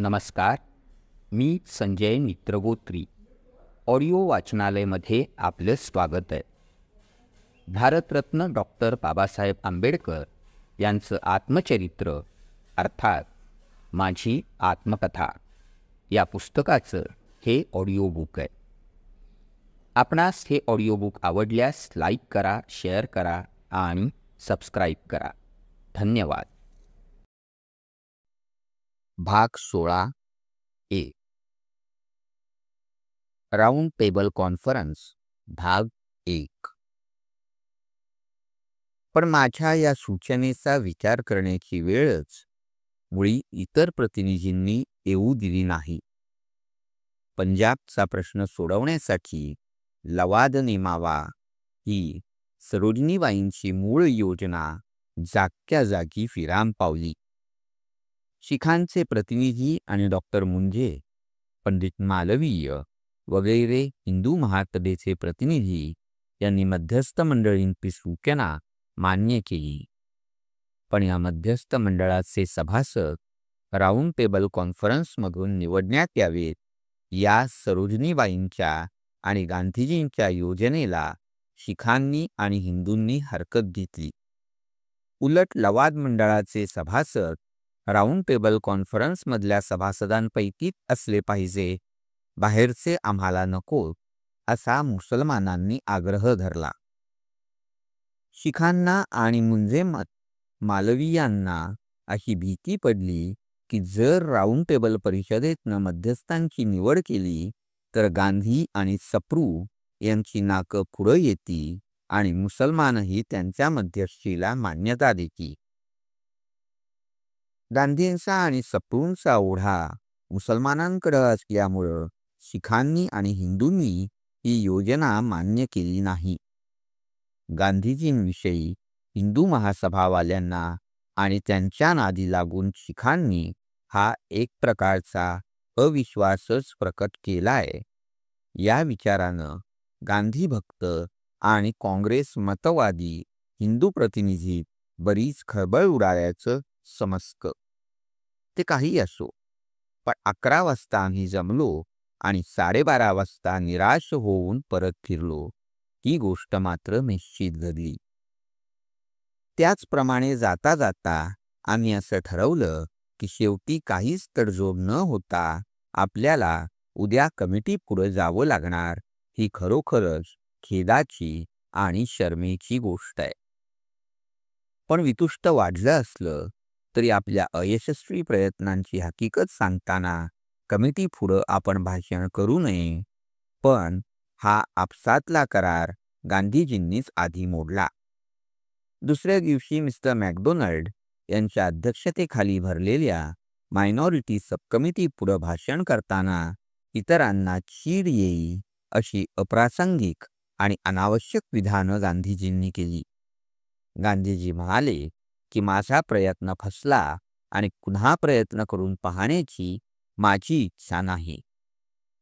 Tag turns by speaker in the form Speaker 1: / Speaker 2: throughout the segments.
Speaker 1: नमस्कार. मी संजय मित्रगोत्री. ऑडिओ वाचनालयमध्ये आपलं स्वागत आहे. भारतरत्न डॉक्टर बाबासाहेब आंबेडकर यांचं आत्मचरित्र अर्थात माझी आत्मकथा या पुस्तकाचं हे ऑडिओ बुक आहे. आपणास हे ऑडिओ बुक आवडल्यास लाईक करा, शेअर करा आणि सबस्क्राईब करा. धन्यवाद. भाग 16 राऊंड टेबल कॉन्फरन्स भाग 1. पण माझ्या या सूचनेचा विचार करण्याची वेळच मुळी इतर प्रतिनिधींनी येऊ दिली नाही. पंजाबचा प्रश्न सोडवण्यासाठी लवाद नेमावा ही सरोजिनीबाईंची मूळ योजना जागच्या जागी विराम पावली. शिखांचे प्रतिनिधी आणि डॉक्टर मुंजे, पंडित मालवीय वगैरे हिंदू महासभेचे प्रतिनिधी यांनी मध्यस्थ मंडळींची सूचना मान्य केली. पण या मध्यस्थ मंडळाचे सभासद राऊंड टेबल कॉन्फरन्समधून निवडण्यात यावेत या सरोजिनीबाईंच्या आणि गांधीजींच्या योजनेला शिखांनी आणि हिंदूंनी हरकत घेतली. उलट लवाद मंडळाचे सभासद राऊंड टेबल कॉन्फरन्समधल्या सभासदांपैकीच असले पाहिजे, बाहेरचे आम्हाला नको असा मुसलमानांनी आग्रह धरला. शिखांना आणि मुंजे मालवीयांना अशी भीती पडली की जर राऊंड टेबल परिषदेतनं मध्यस्थांची निवड केली तर गांधी आणि सप्रू यांची नाकं पुढं येतील आणि मुसलमानही त्यांच्या मध्यस्थीला मान्यता देतील. गांधींचा आणि सप्रूंचा ओढा मुसलमानांकडे असल्यामुळं शिखांनी आणि हिंदूंनी ही योजना मान्य केली नाही. गांधीजींविषयी हिंदू महासभावाल्यांना आणि त्यांच्या नादी लागून शिखांनी हा एक प्रकारचा अविश्वासच प्रकट केलाय. या विचारानं गांधी भक्त आणि काँग्रेस मतवादी हिंदू प्रतिनिधी बरीच खळबळ उडाल्याचं समजतं. ते काही असो, पण 11 वाजता आम्ही जमलो आणि 12:30 वाजता निराश होऊन परत फिरलो ही गोष्ट मात्र निश्चित घडली. त्याचप्रमाणे जाता जाता आम्ही असं ठरवलं की शेवटी काहीच तडजोड न होता आपल्याला उद्या कमिटी पुढे जावं लागणार ही खरोखरच खेदाची आणि शरमेची गोष्ट आहे. पण वितुष्ट वाढलं असलं तरी आपल्या अयशस्वी प्रयत्नांची हकीकत सांगताना कमिटी पुढं आपण भाषण करू नये. पण हा आपसातला करार गांधीजींनीच आधी मोडला. दुसऱ्या दिवशी मिस्टर मॅकडोनाल्ड यांच्या अध्यक्षतेखाली भरलेल्या मायनॉरिटी सबकमिटी पुढं भाषण करताना इतरांना चीड येईल अशी अप्रासंगिक आणि अनावश्यक विधानं गांधीजींनी केली. गांधीजी म्हणाले की माझा प्रयत्न फसला आणि पुन्हा प्रयत्न करून पाहण्याची माझी इच्छा नाही.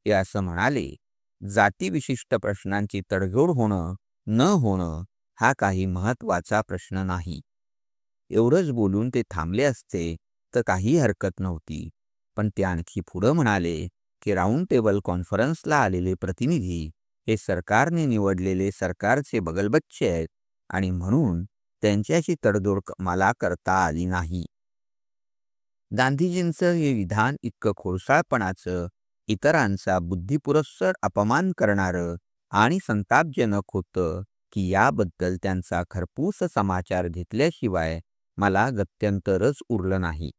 Speaker 1: ते असं म्हणाले, जातीविशिष्ट प्रश्नांची तडजोड होणं न होणं हा काही महत्त्वाचा प्रश्न नाही. एवढंच बोलून ते थांबले असते तर काही हरकत नव्हती. पण ते आणखी पुढं म्हणाले की राऊंड टेबल कॉन्फरन्सला आलेले प्रतिनिधी हे सरकारने निवडलेले सरकारचे बगलबच्चे आहेत आणि म्हणून त्यांच्याशी तडजोड मला करता आली नाही. गांधीजींचं हे विधान इतकं खोडसाळपणाचं, इतरांचा बुद्धिपुरस्सर अपमान करणारं आणि संतापजनक होतं की याबद्दल त्यांचा खरपूस समाचार घेतल्याशिवाय मला गत्यंतरच उरलं नाही.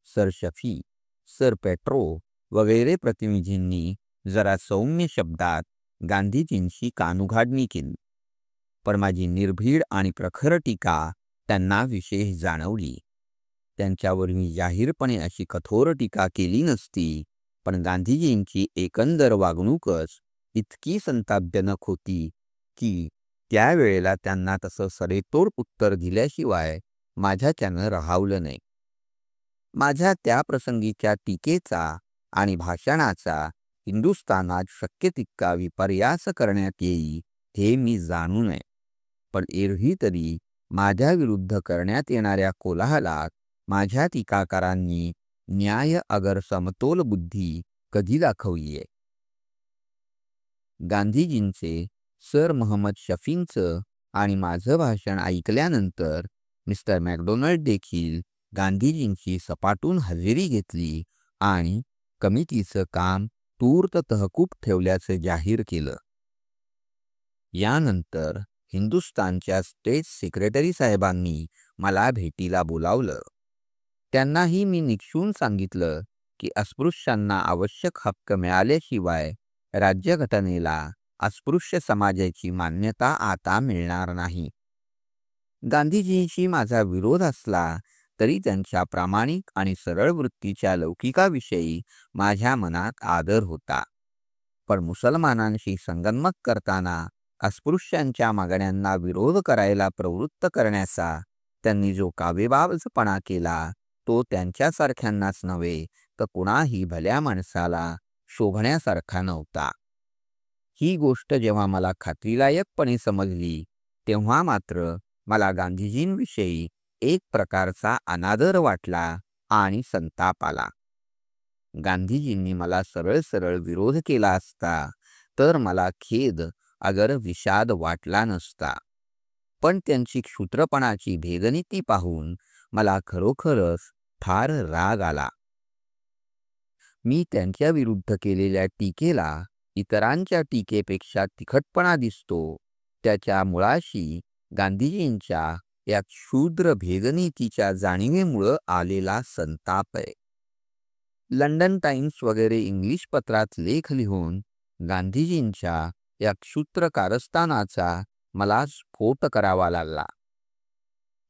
Speaker 1: सर शफी, सर पेट्रो वगैरे प्रतिनिधींनी जरा सौम्य शब्दात गांधीजींशी कानउघाडणी केली. पण माझी निर्भीड आणि प्रखर टीका त्यांना विशेष जाणवली. त्यांच्यावर मी जाहीरपणे अशी कठोर टीका केली नसती, पण गांधीजींची एकंदर वागणूकच इतकी संतापजनक होती की त्यावेळेला त्यांना तसं सडेतोड उत्तर दिल्याशिवाय माझ्याच्यानं राहावलं नाही. माझ्या त्या प्रसंगीच्या टीकेचा आणि भाषणाचा हिंदुस्थानात शक्य तितका विपर्यास करण्यात येईल हे मी जाणू नये. पण एरवी तरी माझ्या विरुद्ध करण्यात येणाऱ्या कोलाहलात माझ्या टीकाकारांनी न्याय अगर समतोल बुद्धी कधी दाखवलीये. गांधीजींचे सर मोहम्मद शफींचं आणि माझं भाषण ऐकल्यानंतर मिस्टर मॅकडोनल्ड देखील गांधीजींची सपाटून हजेरी घेतली आणि कमिटीचं काम तूर्त तहकूब ठेवल्याचं जाहीर केलं. यानंतर हिंदुस्थानच्या स्टेट सेक्रेटरी साहेबांनी मला भेटीला बोलावलं. त्यांनाही मी निक्षून सांगितलं की अस्पृश्यांना आवश्यक हक्क मिळाल्याशिवाय राज्यघटनेला अस्पृश्य समाजाची मान्यता आता मिळणार नाही. गांधीजींशी माझा विरोध असला तरी त्यांच्या प्रामाणिक आणि सरळ वृत्तीच्या लौकिकाविषयी माझ्या मनात आदर होता. पण मुसलमानांशी संगनमत करताना अस्पृश्यांच्या मागण्यांना विरोध करायला प्रवृत्त करण्याचा त्यांनी जो कावेबाजपणा केला तो त्यांच्यासारख्यांनाच नव्हे तर कुणाही भल्या माणसाला शोभण्यासारखा नव्हता. ही गोष्ट जेव्हा मला खात्रीलायकपणे समजली तेव्हा मात्र मला गांधीजींविषयी एक प्रकारचा अनादर वाटला आणि संताप आला. गांधीजींनी मला सरळ सरळ विरोध केला असता तर मला खेद अगर विषाद वाटला नसता. पण त्यांची क्षुद्रपणाची भेदनीती पाहून मला खरोखरच फार राग आला. मी त्यांच्या विरुद्ध केलेल्या टीकेला इतरांच्या टीकेपेक्षा तिखटपणा दिसतो त्याच्या मुळाशी गांधीजींच्या या क्षुद्र भेदनीतीच्या जाणीवेमुळं आलेला संताप आहे. लंडन टाइम्स वगैरे इंग्लिश पत्रात लेख लिहून गांधीजींच्या या क्षुद्र कारस्थानाचा मला स्फोट करावा लागला.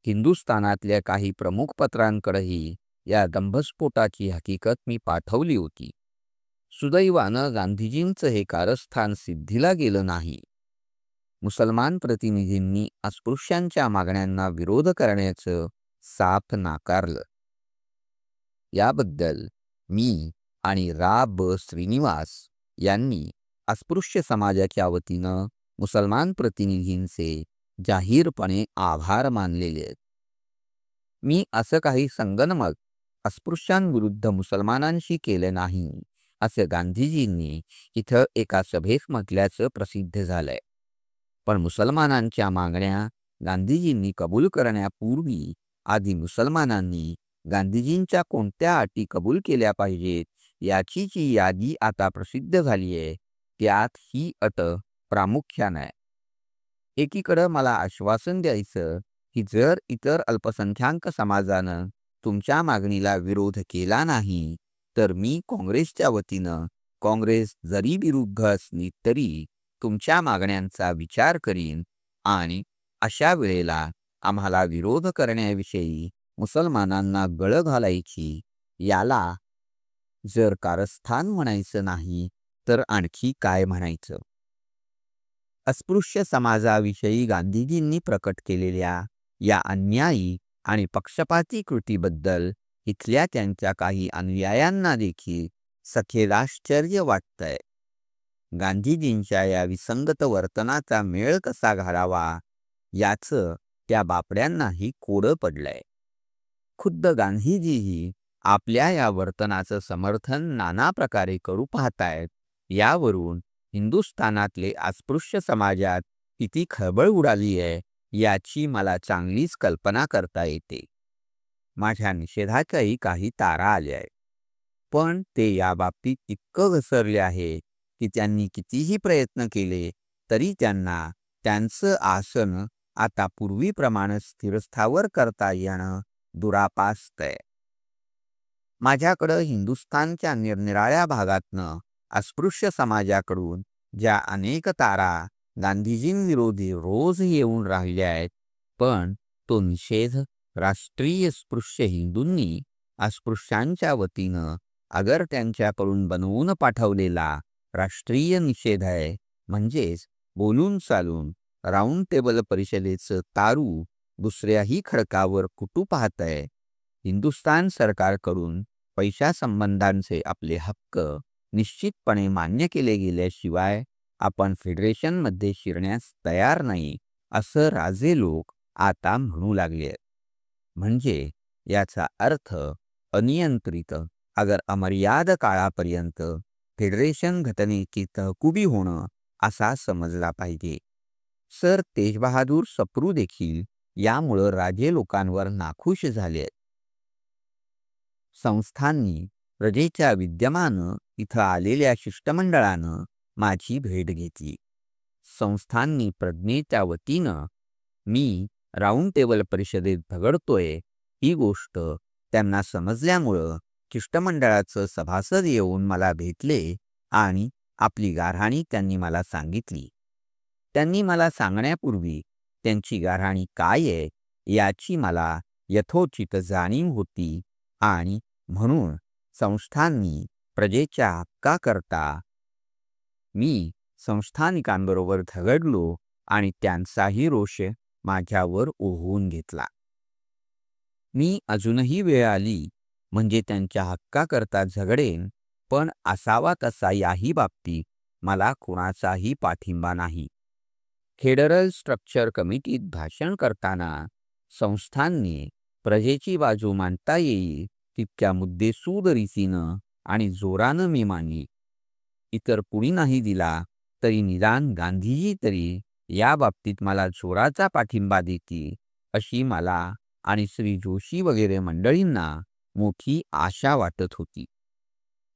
Speaker 1: हिंदुस्थानातल्या काही प्रमुख पत्रांकडेही या दंभस्फोटाची हकीकत मी पाठवली होती. सुदैवानं गांधीजींचं हे कारस्थान सिद्धीला गेलं नाही. मुसलमान प्रतिनिधींनी अस्पृश्यांच्या मागण्यांना विरोध करण्याचं साफ नाकारलं. याबद्दल मी आणि रा. ब. श्रीनिवास यांनी अस्पृश्य समाजाच्या वतीनं मुसलमान प्रतिनिधींचे जाहीरपणे आभार मानलेले आहेत. मी असं काही संगनमत अस्पृश्यांविरुद्ध मुसलमानांशी केले नाही असं गांधीजींनी इथं एका सभेत म्हटल्याचं प्रसिद्ध झालंय. पण मुसलमानांच्या मागण्या गांधीजींनी कबूल करण्यापूर्वी आधी मुसलमानांनी गांधीजींच्या कोणत्या अटी कबूल केल्या पाहिजेत याची जी यादी आता प्रसिद्ध झाली आहे त्यात ही अट प्रामुख्यानं आहे. एकीकडं मला आश्वासन द्यायचं की जर इतर अल्पसंख्याक समाजानं तुमच्या मागणीला विरोध केला नाही तर मी काँग्रेसच्या वतीनं काँग्रेस जरी विरुद्ध असली तरी तुमच्या मागण्यांचा विचार करीन आणि अशा वेळेला आम्हाला विरोध करण्याविषयी मुसलमानांना गळ घालायची याला जर कारस्थान म्हणायचं नाही तर आणखी काय म्हणायचं. अस्पृश्य समाजाविषयी गांधीजींनी प्रकट केलेल्या या अन्यायी आणि पक्षपाती कृतीबद्दल इथल्या त्यांच्या काही अनुयायांना देखील सखेल आश्चर्य वाटतंय. गांधीजींच्या या विसंगत वर्तनाचा मेळ कसा घालावा याचं त्या बापड्यांनाही कोडं पडलंय. खुद्द गांधीजीही आपल्या या वर्तनाचं समर्थन नाना प्रकारे करू पाहतायत. यावरून हिंदुस्थानातले अस्पृश्य समाजात किती खळबळ उडाली आहे याची मला चांगलीच कल्पना करता येते. माझ्या निषेधाच्याही काही तारा आल्या आहेत. पण ते या बाबतीत इतकं घसरले आहे की त्यांनी कितीही प्रयत्न केले तरी त्यांना त्यांचं आसन आता पूर्वीप्रमाणे स्थिरस्थावर करता येणं दुरापास्तय. माझ्याकडं हिंदुस्थानच्या निरनिराळ्या भागातनं अस्पृश्य समाजाकडून ज्या अनेक तारा गांधीजींविरोधी रोज येऊन राहिल्या आहेत पण तो निषेध राष्ट्रीय स्पृश्य हिंदूंनी अस्पृश्यांच्या वतीनं अगर त्यांच्याकडून बनवून पाठवलेला राष्ट्रीय निषेध आहे. म्हणजेच बोलून चालून राऊंड टेबल परिषदेचं तारू दुसऱ्याही खडकावर कुटू पाहतंय. हिंदुस्थान सरकारकडून पैशा संबंधांचे आपले हक्क निश्चितपणे मान्य केले गेल्याशिवाय आपण फेडरेशनमध्ये शिरण्यास तयार नाही असं राजे लोक आता म्हणू लागले. म्हणजे याचा अर्थ अनियंत्रित अगर अमर्याद काळापर्यंत फेडरेशन घटनेची तहकुबी होणं असा समजला पाहिजे. सर तेजबहादूर सप्रू देखील यामुळं राजे लोकांवर नाखुश झाले. संस्थांनी प्रजेच्या विद्यमान इथं आलेल्या शिष्टमंडळानं माझी भेट घेतली. संस्थांनी प्रज्ञेच्या वतीनं मी राऊंड टेबल परिषदेत झगडतोय ही गोष्ट त्यांना समजल्यामुळं शिष्टमंडळाचं सभासद येऊन मला भेटले आणि आपली गाऱ्हाणी त्यांनी मला सांगितली. त्यांनी मला सांगण्यापूर्वी त्यांची गाऱ्हाणी काय आहे याची मला यथोचित जाणीव होती आणि म्हणून संस्थांनी प्रजेच्या हक्काकरता मी संस्थानिकांबरोबर झगडलो आणि त्यांचाही रोष माझ्यावर ओढवून घेतला. मी अजूनही वेळ आली म्हणजे त्यांच्या हक्काकरता झगडेन, पण असावा तसा याही बाबतीत मला कुणाचाही पाठिंबा नाही. फेडरल स्ट्रक्चर कमिटीत भाषण करताना संस्थांनी प्रजेची बाजू मांडता येईल तितक्या मुद्देसूद रीतीनं आणि जोरानं मी मांडली. इतर कुणी नाही दिला तरी निदान गांधीजी तरी या बाबतीत मला जोराचा पाठिंबा देतील अशी मला आणि श्री जोशी वगैरे मंडळींना मोठी आशा वाटत होती.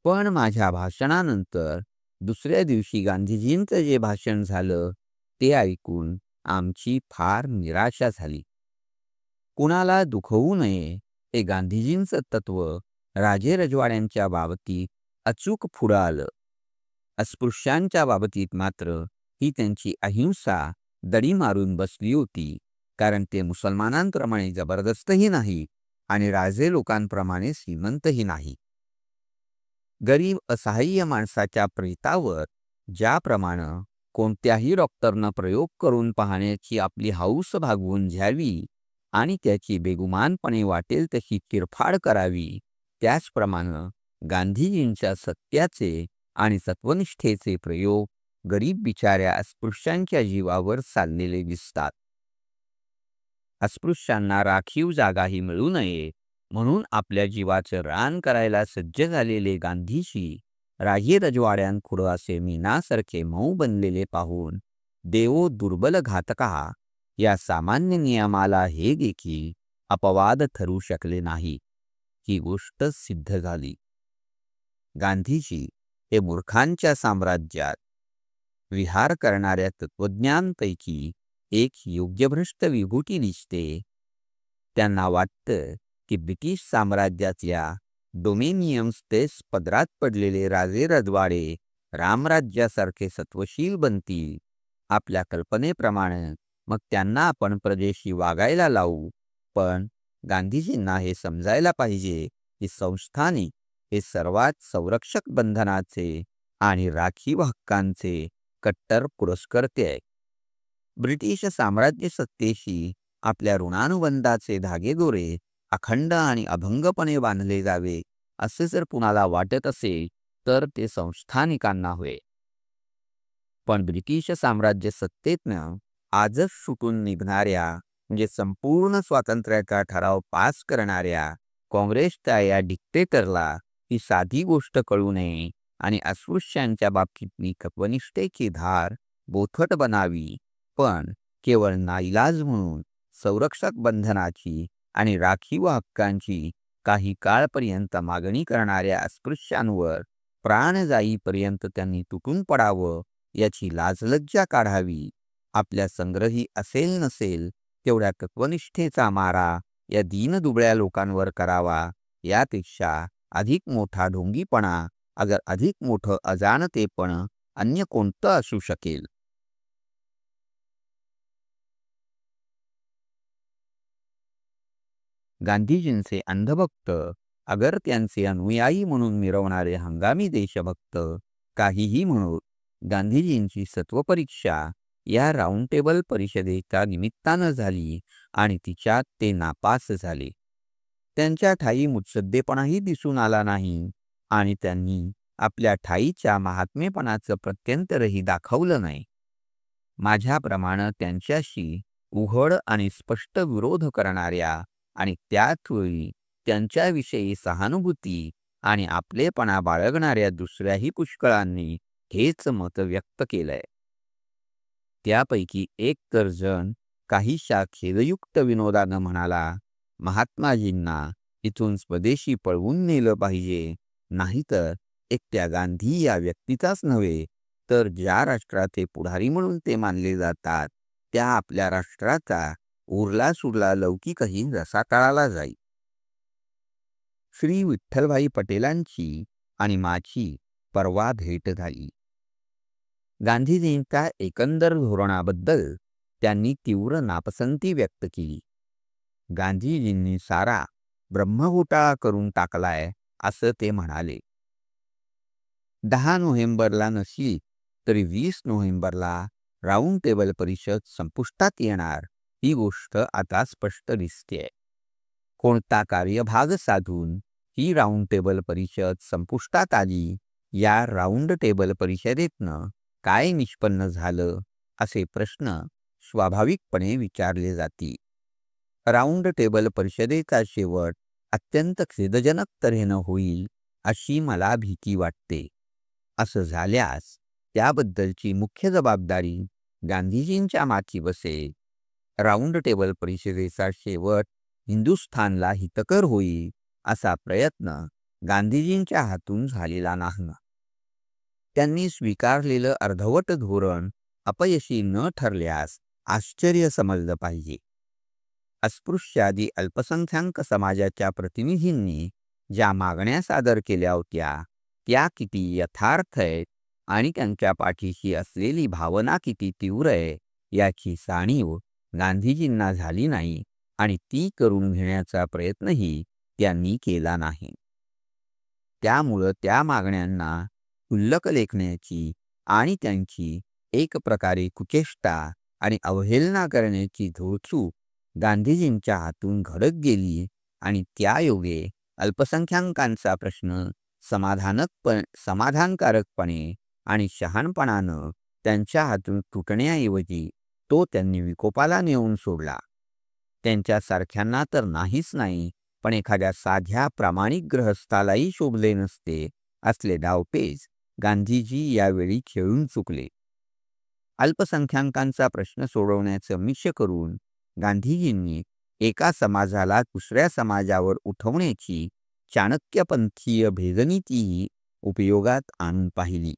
Speaker 1: पण माझ्या भाषणानंतर दुसऱ्या दिवशी गांधीजींचं जे भाषण झालं ते ऐकून आमची फार निराशा झाली. कुणाला दुखवू नये हे गांधीजींचं तत्व राजे रजवाड्यांच्या बाबतीत अचूक पुढं आलं. अस्पृश्यांच्या बाबतीत मात्र ही त्यांची अहिंसा दडी मारून बसली होती, कारण ते मुसलमानांप्रमाणे जबरदस्तही नाही आणि राजे लोकांप्रमाणे श्रीमंतही नाही. गरीब असहाय्य माणसाच्या प्रेतावर ज्याप्रमाणे कोणत्याही डॉक्टरनं प्रयोग करून पाहण्याची आपली हौस भागवून घ्यावी आणि त्याची बेगुमानपणे वाटेल तशी चिरफाड करावी, त्याचप्रमाणे गांधीजींच्या सत्याचे आणि सत्वनिष्ठेचे प्रयोग गरीब बिचाऱ्या अस्पृश्यांच्या जीवावर चाललेले दिसतात. अस्पृश्यांना राखीव जागाही मिळू नये म्हणून आपल्या जीवाचं रान करायला सज्ज झालेले गांधीजी राजे रजवाड्यांपुढं असे मीनासारखे मऊ बनलेले पाहून देवो दुर्बल घातका या सामान्य नियमाला हे देखील अपवाद ठरू शकले नाही. ही गोष्ट सिद्ध झाली. गांधीजी हे मूर्खांच्या साम्राज्यात विहार करणाऱ्या तत्त्वज्ञांपैकी एक योग्यभ्रष्ट विभूती दिसते. त्यांना वाटतं की ब्रिटिश साम्राज्यातल्या डोमेनियन्स पदरात पडलेले राजे रजवाडे रामराज्यासारखे सत्वशील बनतील आपल्या कल्पनेप्रमाणे, मग त्यांना आपण प्रजेशी वागायला लावू. पण गांधीजींना हे समजायला पाहिजे की संस्थानिक हे सर्वात संरक्षक बंधनाचे आणि राखीव हक्कांचे कट्टर पुरस्कर्ते आहे. ब्रिटिश साम्राज्य सत्तेशी आपल्या ऋणानुबंधाचे धागेदोरे अखंड आणि अभंगपणे बांधले जावे असे जर कुणाला वाटत असेल तर ते संस्थानिकांना होय. पण ब्रिटिश साम्राज्य सत्तेतनं आजच सुटून निघणाऱ्या म्हणजे संपूर्ण स्वातंत्र्याचा ठराव पास करणाऱ्या काँग्रेसच्या या डिक्टेटरला ही साधी गोष्ट कळू नये आणि अस्पृश्यांच्या बाबतीतली तत्वनिष्ठेची धार बोथट बनावी, पण केवळ नाईलाज म्हणून संरक्षक बंधनाची आणि राखीव हक्कांची काही काळपर्यंत मागणी करणाऱ्या अस्पृश्यांवर प्राण जाईपर्यंत त्यांनी तुटून पडावं याची लाजलज्जा काढावी. आपल्या संग्रही असेल नसेल तेवढ्या तत्वनिष्ठेचा मारा या दीनदुबळ्या लोकांवर करावा, यापेक्षा अधिक मोठा ढोंगीपणा अगर अधिक मोठं अजाणतेपण अन्य कोणतं असू शकेल. गांधीजींचे अंधभक्त अगर त्यांचे अनुयायी म्हणून मिरवणारे हंगामी देशभक्त काहीही म्हणून गांधीजींची सत्वपरीक्षा या राऊंड टेबल परिषदेच्या निमित्तानं झाली आणि तिच्यात ते नापास झाले. त्यांच्या ठायी मुत्सद्देपणाही दिसून आला नाही आणि त्यांनी आपल्या ठाईच्या महात्मेपणाचं प्रत्यंतरही दाखवलं नाही. माझ्याप्रमाणे त्यांच्याशी उघड आणि स्पष्ट विरोध करणाऱ्या आणि त्याचवेळी त्यांच्याविषयी सहानुभूती आणि आपलेपणा बाळगणाऱ्या दुसऱ्याही पुष्कळांनी हेच मत व्यक्त केलंय. त्यापैकी एक तर जण काहीशा खेदयुक्त विनोदानं म्हणाला, महात्माजींना इथून स्वदेशी पळवून नेलं पाहिजे, नाहीतर एकट्या गांधी या व्यक्तीचाच नव्हे, तर ज्या राष्ट्राचे पुढारी म्हणून ते मानले जातात, त्या आपल्या राष्ट्राचा उरला सुरला लौकिकही रसातळाला जाईल. श्री विठ्ठलभाई पटेलांची आणि माझी परवा भेट झाली. गांधीजींच्या एकंदर धोरणाबद्दल त्यांनी तीव्र नापसंती व्यक्त केली. गांधीजींनी सारा ब्रह्मघोटाळा करून टाकलाय असं ते म्हणाले. 10 नोव्हेंबरला नसली तरी 20 नोव्हेंबरला राऊंड टेबल परिषद संपुष्टात येणार ही गोष्ट आता स्पष्ट दिसतेय. कोणता कार्यभाग साधून ही राऊंड टेबल परिषद संपुष्टात आली, या राऊंड टेबल परिषदेतनं काय निष्पन्न झालं, असे प्रश्न स्वाभाविकपणे विचारले जातील. राऊंड टेबल परिषदेचा शेवट अत्यंत खेदजनक तऱ्हेनं होईल अशी मला भीती वाटते. असं झाल्यास त्याबद्दलची मुख्य जबाबदारी गांधीजींच्या माथी बसेल. राऊंड टेबल परिषदेचा शेवट हिंदुस्थानला हितकर होईल असा प्रयत्न गांधीजींच्या हातून झालेला नाही. त्यांनी स्वीकारलेलं अर्धवट धोरण अपयशी न ठरल्यास आश्चर्य समजलं पाहिजे. अस्पृश्यादी अल्पसंख्याक समाजाच्या प्रतिनिधींनी ज्या मागण्या सादर केल्या होत्या, त्या किती यथार्थ आहेत आणि त्यांच्या पाठीशी असलेली भावना किती तीव्र आहे, याची जाणीव गांधीजींना झाली नाही आणि ती करून घेण्याचा प्रयत्नही त्यांनी केला नाही. त्यामुळं त्या मागण्यांना क्षुल्लक लेखण्याची आणि त्यांची एक प्रकारे कुचेष्टा आणि अवहेलना करण्याची धोळचूक गांधीजींच्या हातून घडत गेली आणि त्यायोगे अल्पसंख्याकांचा प्रश्न समाधानकारकपणे आणि शहाणपणानं त्यांच्या हातून तुटण्याऐवजी तो त्यांनी विकोपाला नेऊन सोडला. त्यांच्यासारख्यांना तर नाहीच नाही, पण एखाद्या साध्या प्रामाणिक गृहस्थालाही शोभले नसते असले डावपेच गांधीजी यावेळी खेळून चुकले. अल्पसंख्याकांचा प्रश्न सोडवण्याचं मिश करून गांधीजींनी एका समाजाला दुसऱ्या समाजावर उठवण्याची चाणक्यपंथीय भेदनीतीही उपयोगात आणून पाहिली.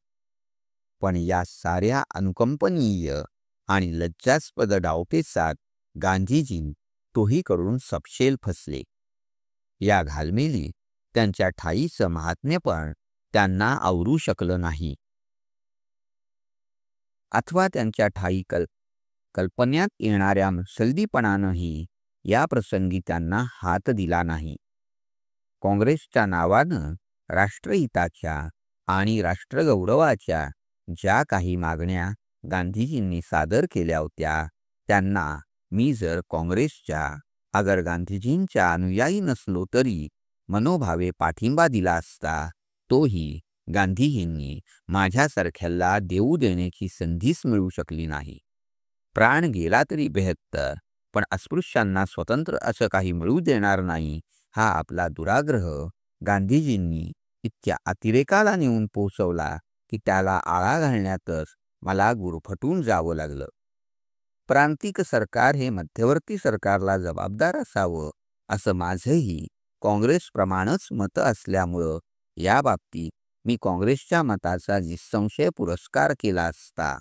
Speaker 1: पण या साऱ्या अनुकंपनीय आणि लज्जास्पद डावपेचात गांधीजी तोही करून सपशेल फसले. या घालमेली त्यांच्या ठाईचं महात्म्यपण त्यांना आवरू शकलं नाही, अथवा त्यांच्या ठाई कल्पन्यात येणाऱ्या मुत्सद्दीपणानंही या प्रसंगी त्यांना हात दिला नाही. काँग्रेसच्या नावानं राष्ट्रहिताच्या आणि राष्ट्रगौरवाच्या ज्या काही मागण्या गांधीजींनी सादर केल्या होत्या, त्यांना मी जर काँग्रेसच्या अगर गांधीजींच्या अनुयायी नसलो तरी मनोभावे पाठिंबा दिला असता, तोही गांधीजींनी माझ्यासारख्याला देऊ देण्याची संधीच मिळू शकली नाही. प्राण गेला तरी बेहत्तर, पण अस्पृश्यांना स्वतंत्र असं काही मिळू देणार नाही, हा आपला दुराग्रह गांधीजींनी इतक्या अतिरेकाला नेऊन पोहोचवला की त्याला आळा घालण्यातच मला गुरफटून जावं लागलं. प्रांतिक सरकार हे मध्यवर्ती सरकारला जबाबदार असावं असं माझंही काँग्रेसप्रमाणेच मत असल्यामुळं या बाबतीत मी काँग्रेसच्या मताचा निःसंशय पुरस्कार केला असता,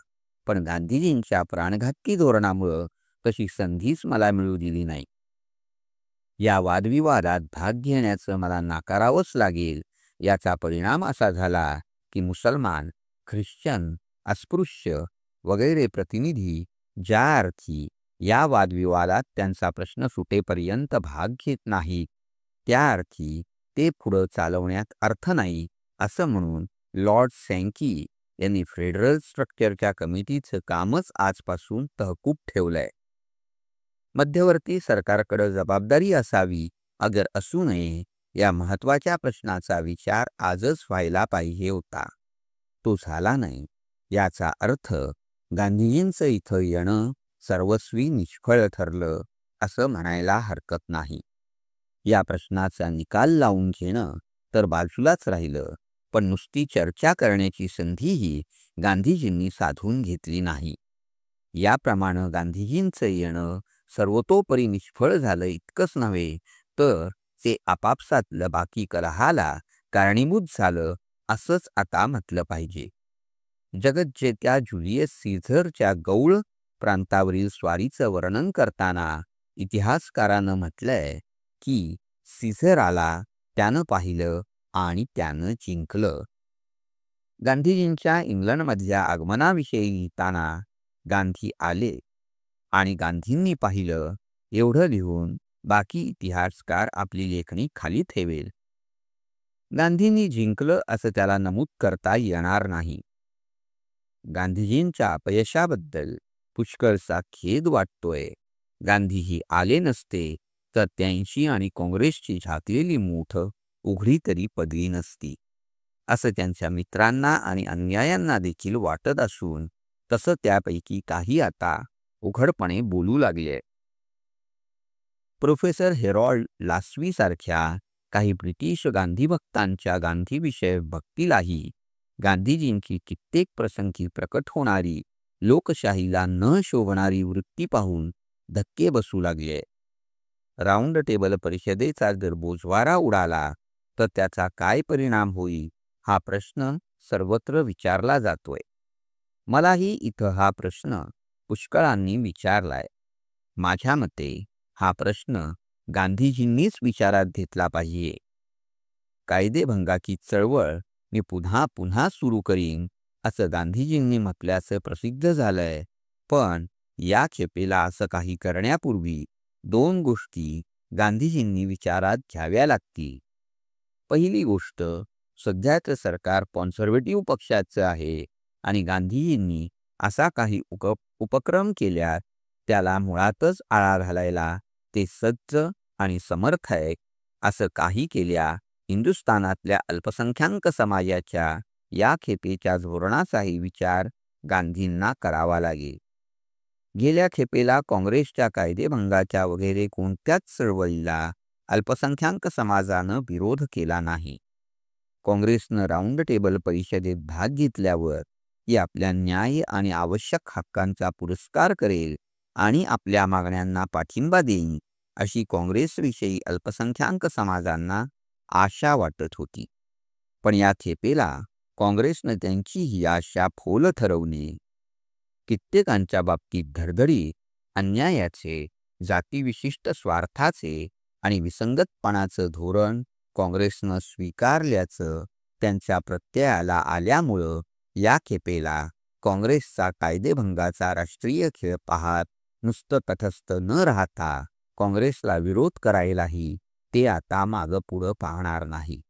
Speaker 1: पण गांधीजींच्या प्राणघातकी धोरणामुळं तशी संधीच मला मिळू दिली नाही. या वादविवादात भाग घेण्याचं मला नाकारावंच लागेल. याचा परिणाम असा झाला की मुसलमान, ख्रिश्चन, अस्पृश्य वगैरे प्रतिनिधी ज्या अर्थी या वादविवादात त्यांचा प्रश्न सुटेपर्यंत भाग घेत नाहीत, त्या अर्थी ते पुढं चालवण्यात अर्थ नाही असं म्हणून लॉर्ड सँकी यांनी फेडरल स्ट्रक्चरच्या कमिटीचं कामच आजपासून तहकूब ठेवलंय. मध्यवर्ती सरकारकडे जबाबदारी असावी अगर असू नये, या महत्त्वाच्या प्रश्नाचा विचार आजच व्हायला पाहिजे होता. तो झाला नाही. याचा अर्थ गांधीजींचं इथं येणं सर्वस्वी निष्फळ ठरलं असं म्हणायला हरकत नाही. या प्रश्नाचा निकाल लावून घेणं तर बाजूलाच राहिलं, पण नुसती चर्चा करण्याची संधीही गांधीजींनी साधून घेतली नाही. याप्रमाणे गांधीजींचं येणं सर्वतोपरी निष्फळ झालं इतकंच नव्हे, तर ते आपापसातलं बाकी कलहाला कारणीभूत झालं असंच आता म्हटलं पाहिजे. जगज्जेत्या ज्युलियस सीझरच्या गौळ प्रांतावरील स्वारीचं वर्णन करताना इतिहासकारानं म्हटलंय की सीझर आला, त्यानं पाहिलं आणि त्यानं जिंकलं. गांधीजींच्या इंग्लंडमधल्या आगमनाविषयी लिहिताना गांधी आले आणि गांधींनी पाहिलं एवढं लिहून बाकी इतिहासकार आपली लेखणी खाली ठेवेल. गांधींनी जिंकलं असं त्याला नमूद करता येणार नाही. गांधीजींच्या अपयशाबद्दल पुष्कळसा खेद वाटतोय. गांधीही आले नसते तर 83 आणि काँग्रेसची झाकलेली मूठ उघडी तरी पडली नसती, असं त्यांच्या मित्रांना आणि अनुयायांना देखील वाटत असून तसं त्यापैकी काही आता उघडपणे बोलू लागले. प्रोफेसर हेरॉल्ड लास्वी सारख्या काही ब्रिटिश गांधीभक्तांच्या गांधीविषयक भक्तीलाही गांधीजींची कित्येक प्रसंगी प्रकट होणारी लोकशाहीला न शोभणारी वृत्ती पाहून धक्के बसू लागले. राऊंड टेबल परिषदेचा जर बोजवारा उडाला तर त्याचा काय परिणाम होईल हा प्रश्न सर्वत्र विचारला जातोय. मलाही इथं हा प्रश्न पुष्कळांनी विचारलाय. माझ्या मते हा प्रश्न गांधीजींनीच विचारात घेतला पाहिजे. कायदेभंगाची चळवळ मी पुन्हा पुन्हा सुरू करीन असं गांधीजींनी म्हटल्याचं प्रसिद्ध झालंय, पण या खेपेला असं काही करण्यापूर्वी 2 गोष्टी गांधीजींनी विचारात घ्याव्या लागतील. पहिली गोष्ट, सध्याचं सरकार कॉन्झर्वेटिव्ह पक्षाचं आहे आणि गांधीजींनी असा काही उपक्रम केल्यास त्याला मुळातच आळा घालायला ते सज्ज आणि समर्थ आहे. असं काही केल्या हिंदुस्थानातल्या अल्पसंख्याक समाजाच्या या खेपेच्या धोरणाचाही विचार गांधींना करावा लागेल. गेल्या खेपेला काँग्रेसच्या कायदेभंगाच्या वगैरे कोणत्याच चळवळीला अल्पसंख्याक समाजानं विरोध केला नाही. काँग्रेसनं राऊंड टेबल परिषदेत भाग घेतल्यावर ती आपल्या न्याय आणि आवश्यक हक्कांचा पुरस्कार करेल आणि आपल्या मागण्यांना पाठिंबा देईल अशी काँग्रेसविषयी अल्पसंख्याक समाजांना आशा वाटत होती. पण या खेपेला काँग्रेसनं त्यांची ही आशा फोल ठरवली. कित्येकांच्या बाबतीत धडधडी अन्यायाचे, जातीविशिष्ट स्वार्थाचे आणि विसंगतपणाचं धोरण काँग्रेसनं स्वीकारल्याचं त्यांच्या प्रत्ययाला आल्यामुळं या खेपेला काँग्रेसचा कायदेभंगाचा राष्ट्रीय खेळ पाहत नुसतं तटस्थ न राहता काँग्रेसला विरोध करायलाही ते आता मागं पुढं पाहणार नाही.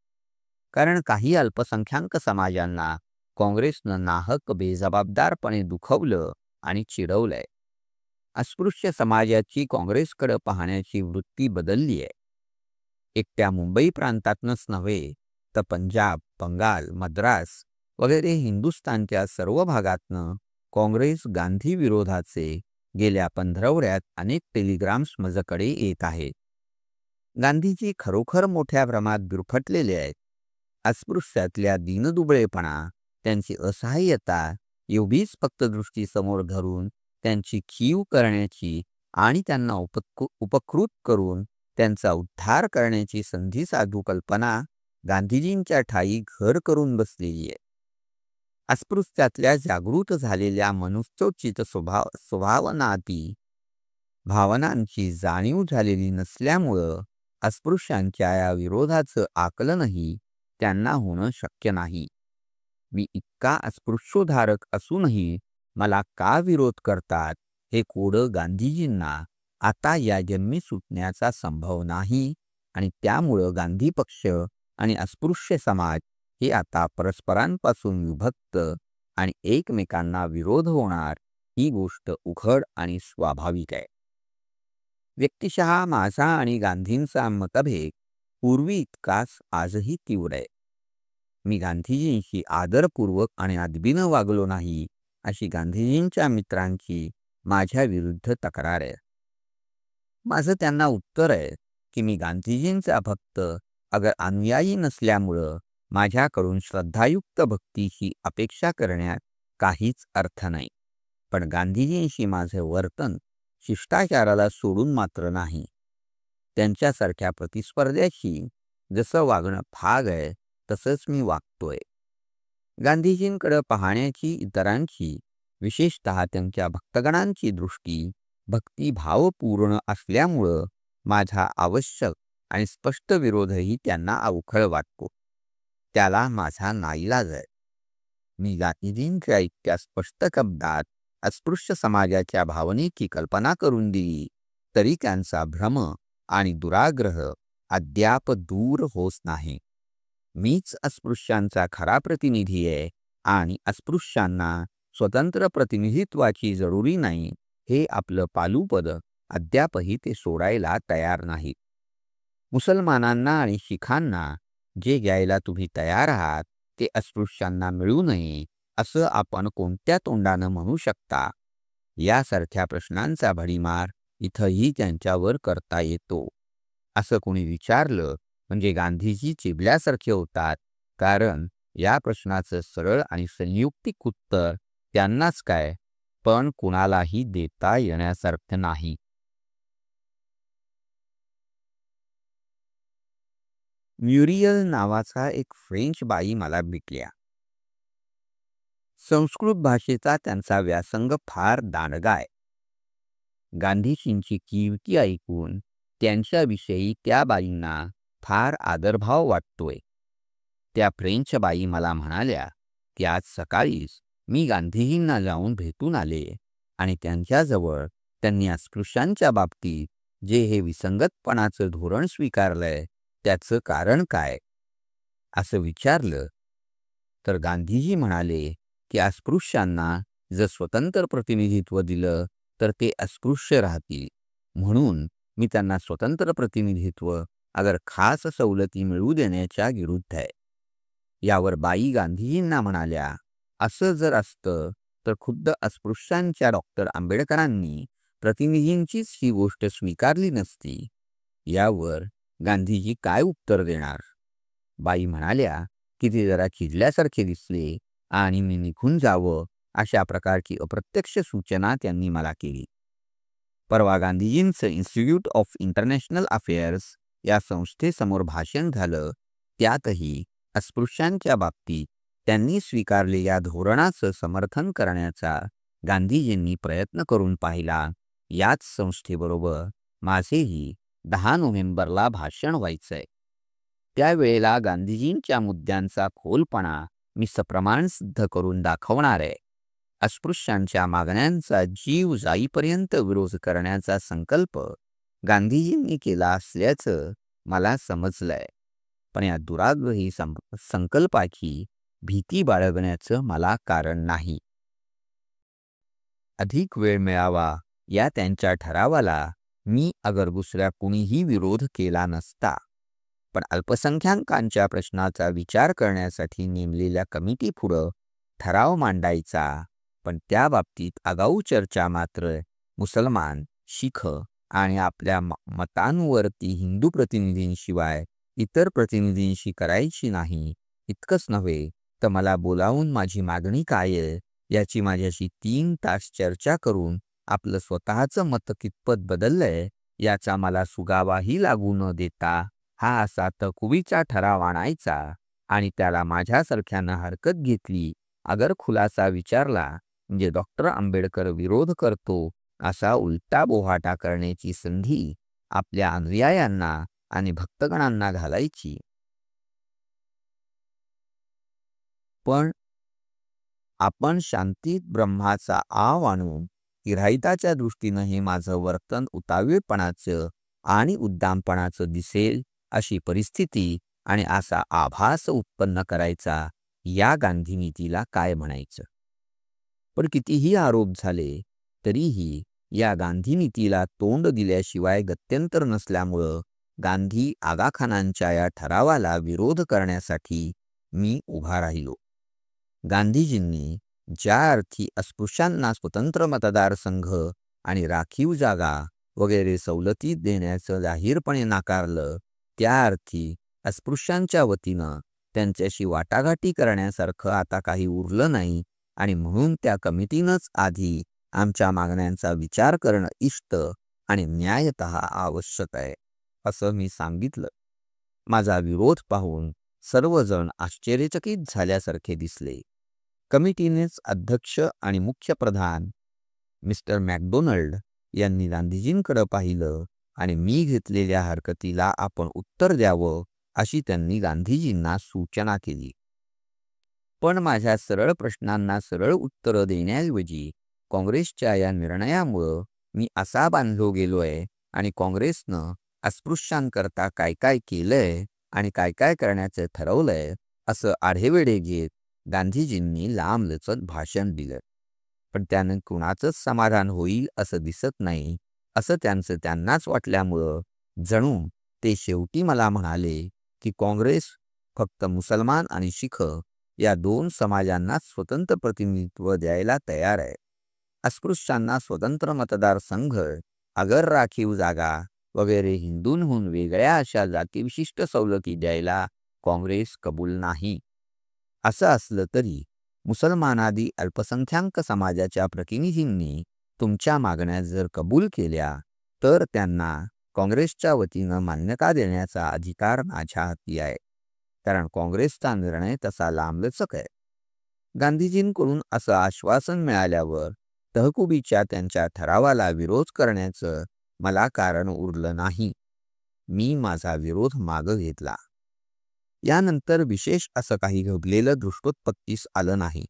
Speaker 1: कारण काही अल्पसंख्याक समाजांना काँग्रेसनं नाहक बेजबाबदारपणे दुखवलं आणि चिडवलंय. अस्पृश्य समाजाची काँग्रेसकडे पाहण्याची वृत्ती बदलली आहे. एकट्या मुंबई प्रांतातनंच नव्हे तर पंजाब, बंगाल, मद्रास वगैरे हिंदुस्थानच्या सर्व भागातनं काँग्रेस गांधी विरोधाचे गेल्या पंधरवड्यात अनेक टेलिग्राम्स माझ्याकडे येत आहेत. गांधीजी खरोखर मोठ्या प्रमाणात गुरफटलेले आहेत. अस्पृश्यातल्या दीनदुबळेपणा, त्यांची असहाय्यता एवढीच फक्त दृष्टी समोर धरून त्यांची कीव करण्याची आणि त्यांना उपकृत करून त्यांचा उद्धार करण्याची संधी साधू कल्पना गांधीजींच्या ठायी घर करून बसलेली आहे. अस्पृश्यातल्या जागृत झालेल्या मनुष्योचित स्वभावनाती भावनांची जाणीव झालेली नसल्यामुळं अस्पृश्यांच्या या विरोधाचं आकलनही त्यांना होणं शक्य नाही. मी इतका अस्पृश्योद्धारक असूनही मला का विरोध करतात हे कोडं गांधीजींना आता या जन्मी सुटण्याचा संभव नाही आणि त्यामुळं गांधी पक्ष आणि अस्पृश्य समाज हे आता परस्परांपासून विभक्त आणि एकमेकांना विरोध होणार ही गोष्ट उघड आणि स्वाभाविक आहे. व्यक्तिशः माझा आणि गांधींचा मतभेद पूर्वी इतकाच आजही तीव्र आहे. मी गांधीजींशी आदरपूर्वक आणि अदबीनं वागलो नाही अशी गांधीजींच्या मित्रांची माझ्या विरुद्ध तक्रार आहे. माझं त्यांना उत्तर आहे की मी गांधीजींचा भक्त अगर अनुयायी नसल्यामुळं माझ्याकडून श्रद्धायुक्त भक्तीची अपेक्षा करण्यात काहीच अर्थ नाही. पण गांधीजींशी माझे वर्तन शिष्टाचाराला सोडून मात्र नाही. त्यांच्यासारख्या प्रतिस्पर्ध्याशी जसं वागणं भाग आहे तसंच मी वागतोय. गांधीजींकडे पाहण्याची इतरांची, विशेषतः त्यांच्या भक्तगणांची दृष्टी भक्तिभावपूर्ण असल्यामुळं माझा आवश्यक आणि स्पष्ट विरोधही त्यांना अवखळ वाटतो. त्याला माझा नाईलाज आहे. मी गांधीजींच्या इतक्या स्पष्ट शब्दात अस्पृश्य समाजाच्या भावनेची कल्पना करून दिली तरी त्यांचा भ्रम आणि दुराग्रह अद्याप दूर होत नाही. मीच अस्पृश्यांचा खरा प्रतिनिधी आहे आणि अस्पृश्यांना स्वतंत्र प्रतिनिधित्वाची जरुरी नाही हे आपलं पालुपद अद्यापही ते सोडायला तयार नाहीत. मुसलमानांना आणि शिखांना जे घ्यायला तुम्ही तयार आहात ते अस्पृश्यांना मिळू नये असं आपण कोणत्या तोंडानं म्हणू शकता? यासारख्या प्रश्नांचा भडीमार इथंही त्यांच्यावर करता येतो. असं कोणी विचारलं म्हणजे गांधीजी चिडल्यासारखे होतात, कारण या प्रश्नाचं सरळ आणि संयुक्तिक उत्तर त्यांनाच काय पण कुणालाही देता येण्यासारखं नाही. म्युरियल नावाचा एक फ्रेंच बाई मला भेटल्या. संस्कृत भाषेचा त्यांचा व्यासंग फार दांडगा आहे. गांधीजींची कीर्ती ऐकून त्यांच्याविषयी त्या बाईंना फार आदरभाव वाटतोय. त्या फ्रेंच बाई मला म्हणाल्या की आज सकाळीच मी गांधीजींना जाऊन भेटून आले आणि त्यांच्याजवळ त्यांनी अस्पृश्यांच्या बाबतीत जे हे विसंगतपणाचं धोरण स्वीकारलंय त्याचं कारण काय असं विचारलं तर गांधीजी म्हणाले की अस्पृश्यांना जर स्वतंत्र प्रतिनिधित्व दिलं तर ते अस्पृश्य राहतील, म्हणून मी त्यांना स्वतंत्र प्रतिनिधित्व अगर खास सवलती मिळू देण्याच्या विरुद्ध आहे. यावर बाई गांधीजींना म्हणाल्या, असं जर असतं तर खुद्द अस्पृश्यांच्या डॉक्टर आंबेडकरांनी प्रतिनिधींचीच ही गोष्ट स्वीकारली नसती. यावर गांधीजी काय उत्तर देणार? बाई म्हणाल्या की ते जरा चिडल्यासारखे दिसले आणि मी निघून जावं अशा प्रकारची अप्रत्यक्ष सूचना त्यांनी मला केली. परवा गांधीजींचं इन्स्टिट्यूट ऑफ इंटरनॅशनल अफेअर्स या संस्थेसमोर भाषण झालं. त्यातही अस्पृश्यांच्या बाबतीत त्यांनी स्वीकारलेल्या धोरणाचं समर्थन करण्याचा गांधीजींनी प्रयत्न करून पाहिला. याच संस्थेबरोबर माझेही 10 नोव्हेंबरला भाषण व्हायचंय. त्यावेळेला गांधीजींच्या मुद्द्यांचा खोलपणा मी सप्रमाण सिद्ध करून दाखवणार आहे. अस्पृश्यांच्या मागण्यांचा जीव जाईपर्यंत विरोध करण्याचा संकल्प गांधीजींनी केला असल्याचं मला समजलंय, पण या दुराग्रही संकल्पाची भीती बाळगण्याचं मला कारण नाही. अधिक वेळ मिळावा या त्यांच्या ठरावाला मी अगर दुसऱ्या कुणीही विरोध केला नसता, पण अल्पसंख्याकांच्या प्रश्नाचा विचार करण्यासाठी नेमलेल्या कमिटीपुढं ठराव मांडायचा. पण त्या बाबतीत आगाऊ चर्चा मात्र मुसलमान, शीख आणि आपल्या मतांवरती हिंदू प्रतिनिधींशिवाय इतर प्रतिनिधींशी करायची नाही. इतकंच नव्हे तर मला बोलावून माझी मागणी काय आहे याची माझ्याशी 3 तास चर्चा करून आपलं स्वतःचं मत कितपत बदललंय याचा मला सुगावाही लागू न देता हा असा तकवीचा ठराव आणायचा आणि त्याला माझ्यासारख्यानं हरकत घेतली अगर खुलासा विचारला म्हणजे डॉक्टर आंबेडकर विरोध करतो असा उलटा बोहाटा करण्याची संधी आपल्या अनुयायांना आणि भक्तगणांना घालायची. पण आपण शांतीत ब्रह्माचा आव आणून हिराहिताच्या दृष्टीनं हे माझं वर्तन उतावीळपणाचं आणि उद्दामपणाचं दिसेल अशी परिस्थिती आणि असा आभास उत्पन्न करायचा या गांधीनीतीला काय म्हणायचं? पण कितीही आरोप झाले तरीही या गांधीनीतीला तोंड दिल्याशिवाय गत्यंतर नसल्यामुळं गांधी आगाखानांच्या या ठरावाला विरोध करण्यासाठी मी उभा राहिलो. गांधीजींनी ज्या अर्थी अस्पृश्यांना स्वतंत्र मतदारसंघ आणि राखीव जागा वगैरे सवलती देण्याचं जाहीरपणे नाकारलं, त्या अर्थी अस्पृश्यांच्या वतीनं त्यांच्याशी वाटाघाटी करण्यासारखं आता काही उरलं नाही आणि म्हणून त्या कमिटीनंच आधी आमच्या मागण्यांचा विचार करणं इष्ट आणि न्यायतः आवश्यक आहे, असं मी सांगितलं. माझा विरोध पाहून सर्वजण आश्चर्यचकित झाल्यासारखे दिसले. कमिटीनेच अध्यक्ष आणि मुख्य प्रधान मिस्टर मॅकडोनल्ड यांनी गांधीजींकडे पाहिलं आणि मी घेतलेल्या हरकतीला आपण उत्तर द्यावं अशी त्यांनी गांधीजींना सूचना केली. पण माझ्या सरळ प्रश्नांना सरळ उत्तरं देण्याऐवजी काँग्रेसच्या या निर्णयामुळं मी असा बांधलो गेलोय आणि काँग्रेसनं अस्पृश्यांकरता काय काय केलंय आणि काय काय करण्याचं ठरवलंय असं आढेवेढे घेत गांधीजींनी लांबलचक भाषण दिलं. पण त्यानं कुणाचंच समाधान होईल असं दिसत नाही असं त्यांचं त्यांनाच वाटल्यामुळं जणू ते शेवटी मला म्हणाले की काँग्रेस फक्त मुसलमान आणि शीख या दोन समाजांना स्वतंत्र प्रतिनिधित्व द्यायला तयार आहे. अस्पृश्यांना स्वतंत्र मतदारसंघ, अगर राखीव जागा वगैरे हिंदूंहून वेगळ्या अशा जातीविशिष्ट सवलती द्यायला काँग्रेस कबूल नाही. असं असलं तरी मुसलमानादी अल्पसंख्याक समाजाच्या प्रतिनिधींनी तुमच्या मागण्या जर कबूल केल्या तर त्यांना काँग्रेसच्या वतीनं मान्यता देण्याचा अधिकार माझ्या हाती आहे, कारण काँग्रेसचा निर्णय तसा लांबलचक आहे. गांधीजींकडून असं आश्वासन मिळाल्यावर तहकुबीच्या त्यांच्या ठरावाला विरोध करण्याचं मला कारण उरलं नाही. मी माझा विरोध मागं घेतला. यानंतर विशेष असं काही घडलेलं दृष्टोत्पत्तीस आलं नाही.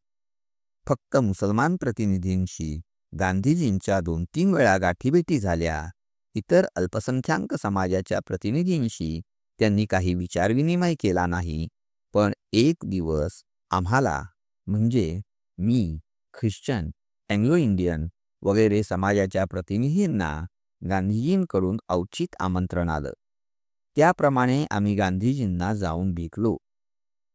Speaker 1: फक्त मुसलमान प्रतिनिधींशी गांधीजींच्या 2-3 वेळा गाठीभेटी झाल्या. इतर अल्पसंख्याक समाजाच्या प्रतिनिधींशी त्यांनी काही विचारविनिमय केला नाही. पण एक दिवस आम्हाला म्हणजे मी, ख्रिश्चन, अँग्लो इंडियन वगैरे समाजाच्या प्रतिनिधींना गांधीजींकडून औचित आमंत्रण आलं. त्याप्रमाणे आम्ही गांधीजींना जाऊन भेटलो.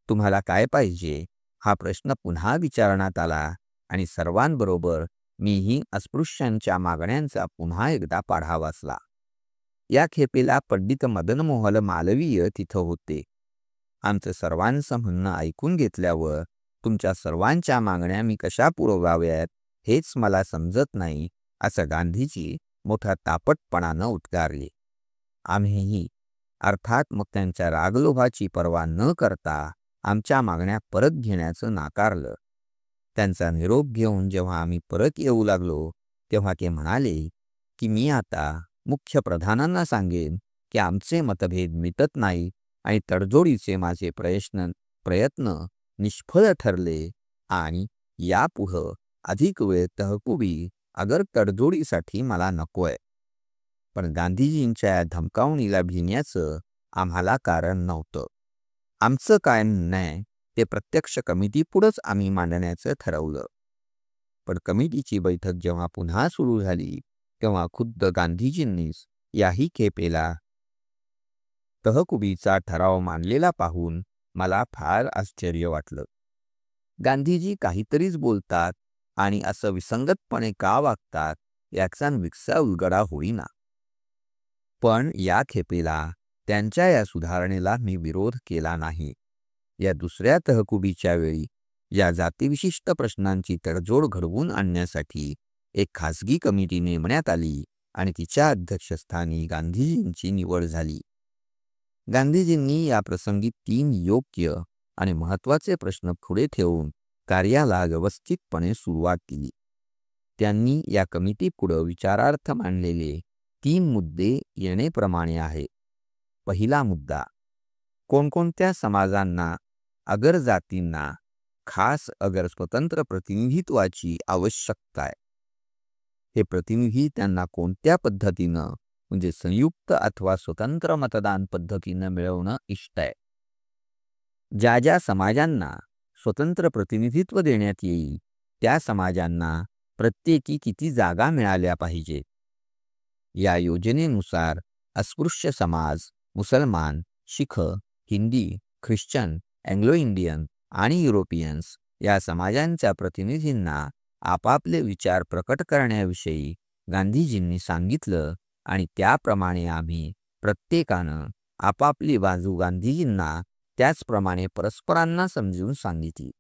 Speaker 1: तुम्हाला काय पाहिजे हा प्रश्न पुन्हा विचारण्यात आला आणि सर्वांबरोबर मीही अस्पृश्यांच्या मागण्यांचा पुन्हा एकदा पाढा वाचला. या खेपेला पंडित मदनमोहन मालवीय तिथं होते. आमचं सर्वांचं म्हणणं ऐकून घेतल्यावर तुमच्या सर्वांच्या मागण्या मी कशा पुरवाव्यात हेच मला समजत नाही, असं गांधीजी मोठ्या तापटपणानं उद्गारले. आम्हीही अर्थात मग त्यांच्या रागलोभाची पर्वा न करता आमच्या मागण्या परत घेण्याचं नाकारलं. त्यांचा निरोप घेऊन जेव्हा आम्ही परत येऊ लागलो तेव्हा ते म्हणाले की मी आता मुख्य प्रधानांना सांगेन की आमचे मतभेद मिटत नाही आणि तडजोडीचे माझे प्रयत्न निष्फळ ठरले आणि यापुढं अधिक वेळ तहकुबी अगर तडजोडीसाठी मला नकोय. पण गांधीजींच्या या धमकावणीला भिण्याचं आम्हाला कारण नव्हतं. आमचं काय म्हणणं आहे ते प्रत्यक्ष कमिटीपुढंच आम्ही मांडण्याचं ठरवलं. पण कमिटीची बैठक जेव्हा पुन्हा सुरू झाली तेव्हा खुद्द गांधीजींनीच याही खेपेला तहकुबीचा ठराव मांडलेला पाहून मला फार आश्चर्य वाटलं. गांधीजी काहीतरीच बोलतात आणि असं विसंगतपणे का वागतात याचा विकसा उलगडा होईना. पण या खेपेला त्यांच्या या सुधारणेला मी विरोध केला नाही. या दुसऱ्या तहकुबीच्या वेळी या जातीविशिष्ट प्रश्नांची तडजोड घडवून आणण्यासाठी एक खासगी कमिटी नेमण्यात आली आणि तिच्या अध्यक्षस्थानी गांधीजींची निवड झाली. गांधीजींनी या प्रसंगी 3 योग्य आणि महत्त्वाचे प्रश्न पुढे ठेवून कार्याला व्यवस्थितपणे सुरुवात केली. त्यांनी या कमिटीपुढे विचारार्थ मांडलेले 3 मुद्दे येणेप्रमाणे आहे. पहिला मुद्दा, कोणकोणत्या समाजांना अगर जातींना खास अगर स्वतंत्र प्रतिनिधित्वाची आवश्यकता आहे. हे प्रतिनिधी त्यांना कोणत्या पद्धतीनं म्हणजे संयुक्त अथवा स्वतंत्र मतदान पद्धतीनं मिळवणं इष्ट आहे. ज्या ज्या समाजांना स्वतंत्र प्रतिनिधित्व देण्यात येईल त्या समाजांना प्रत्येकी किती जागा मिळाल्या पाहिजेत. या योजनेनुसार अस्पृश्य समाज, मुसलमान, शीख, हिंदी, ख्रिश्चन, अँग्लो इंडियन आणि युरोपियन्स या समाजांच्या प्रतिनिधींना आपापले विचार प्रकट करण्याविषयी गांधीजींनी सांगितलं आणि त्याप्रमाणे आम्ही प्रत्येकानं आपापली बाजू गांधीजींना त्याचप्रमाणे परस्परांना समजून सांगितली.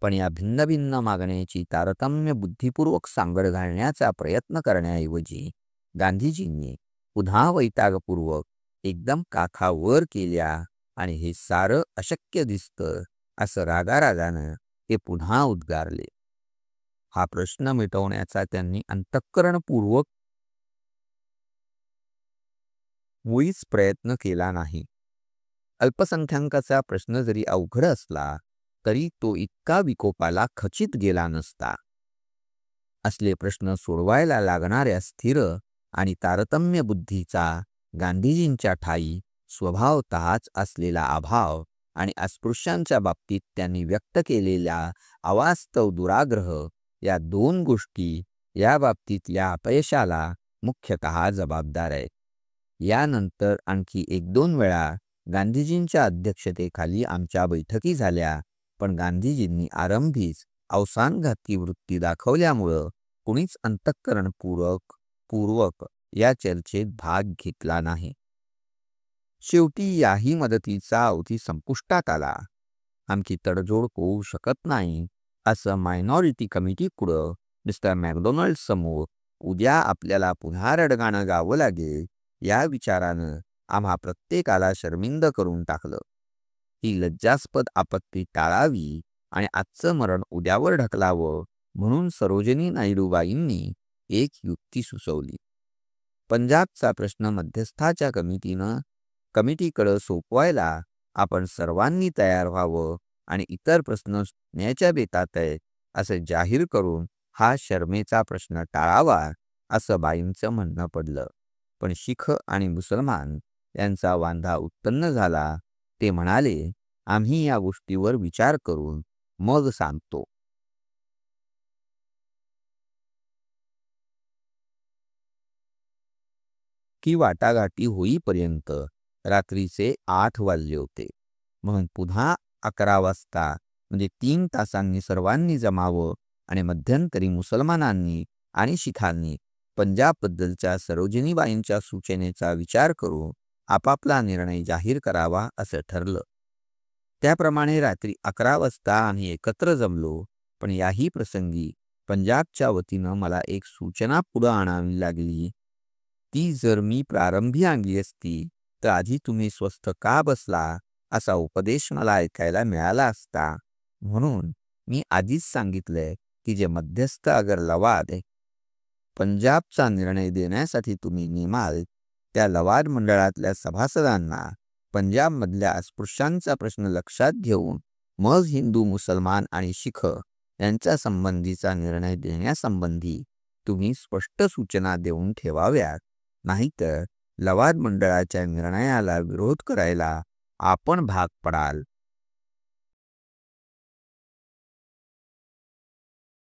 Speaker 1: पण या भिन्न भिन्न मागण्यांची तारतम्य बुद्धिपूर्वक सांगड घालण्याचा प्रयत्न करण्याऐवजी गांधीजींनी पुन्हा वैतागपूर्वक एकदम काखावर केल्या आणि हे सारं अशक्य दिसतं असं रागारागानं ते पुन्हा उद्गारले. हा प्रश्न मिटवण्याचा त्यांनी अंतःकरणपूर्वक मुळीच प्रयत्न केला नाही. अल्पसंख्याकाचा प्रश्न जरी अवघड असला तरी तो इतका विकोपाला खचित गेला नसता. असले प्रश्न सोडवायला लागणाऱ्या स्थिर आणि तारतम्य बुद्धीचा गांधीजींच्या ठायी स्वभावतःच असलेला अभाव आणि अस्पृश्यांच्या बाबतीत त्यांनी व्यक्त केलेला अवास्तव दुराग्रह या दोन गोष्टी या बाबतीतल्या अपयशाला मुख्यतः जबाबदार आहेत. यानंतर आणखी 1-2 वेळा गांधीजींच्या अध्यक्षतेखाली आमच्या बैठकी झाल्या, पण गांधीजींनी आरंभीच अवसानघाती वृत्ती दाखवल्यामुळं कुणीच अंतःकरणपूर्वक या चर्चेत भाग घेतला नाही. शेवटी याही मदतीचा अवधी संपुष्टात आला. आमची तडजोड होऊ शकत नाही असं मायनॉरिटी कमिटी पुढं मिस्टर मॅकडोनल्ड समोर उद्या आपल्याला पुन्हा रडगाणं गावं लागेल या विचारानं आम्हा प्रत्येकाला शर्मिंद करून टाकलं. ही लज्जास्पद आपत्ती टाळावी आणि आजचं मरण उद्यावर ढकलावं म्हणून सरोजिनी नायडूबाईंनी एक युक्ती सुचवली. पंजाबचा प्रश्न मध्यस्थाच्या कमिटीकडे सोपवायला आपण सर्वांनी तयार व्हावं आणि इतर प्रश्न सुटण्याच्या बेतात आहे असं जाहीर करून हा शर्मेचा प्रश्न टाळावा असं बाईंचं म्हणणं पडलं. पण शीख आणि मुसलमान यांचा वांधा उत्पन्न झाला. ते म्हणाले, आम्ही या गोष्टीवर विचार करून मग सांगतो. की वाटाघाटी होईपर्यंत रात्रीचे 8 वाजले होते. म्हणून पुन्हा 11 वाजता म्हणजे 3 तासांनी सर्वांनी जमावं आणि मध्यंतरी मुसलमानांनी आणि शिखांनी पंजाबबद्दलच्या सरोजिनीबाईंच्या सूचनेचा विचार करून आपापला निर्णय जाहीर करावा असं ठरलं. त्याप्रमाणे रात्री 11 वाजता आम्ही एकत्र जमलो. पण याही प्रसंगी पंजाबच्या वतीनं मला एक सूचना पुढं आणावी लागली. ती जर मी प्रारंभी आणली असती तर आधी तुम्ही स्वस्थ का बसला असा उपदेश मला ऐकायला मिळाला असता. म्हणून मी आधीच सांगितलंय की जे मध्यस्थ अगर लवाद पंजाबचा निर्णय देण्यासाठी तुम्ही नेमाल त्या लवाद मंडळातल्या सभासदांना पंजाबमधल्या अस्पृश्यांचा प्रश्न लक्षात घेऊन मग हिंदू, मुसलमान आणि शीख यांच्या संबंधीचा निर्णय देण्यासंबंधी तुम्ही स्पष्ट सूचना देऊन ठेवाव्यात. नाहीतर लवाद मंडळाच्या निर्णयाला विरोध करायला आपण भाग पडाल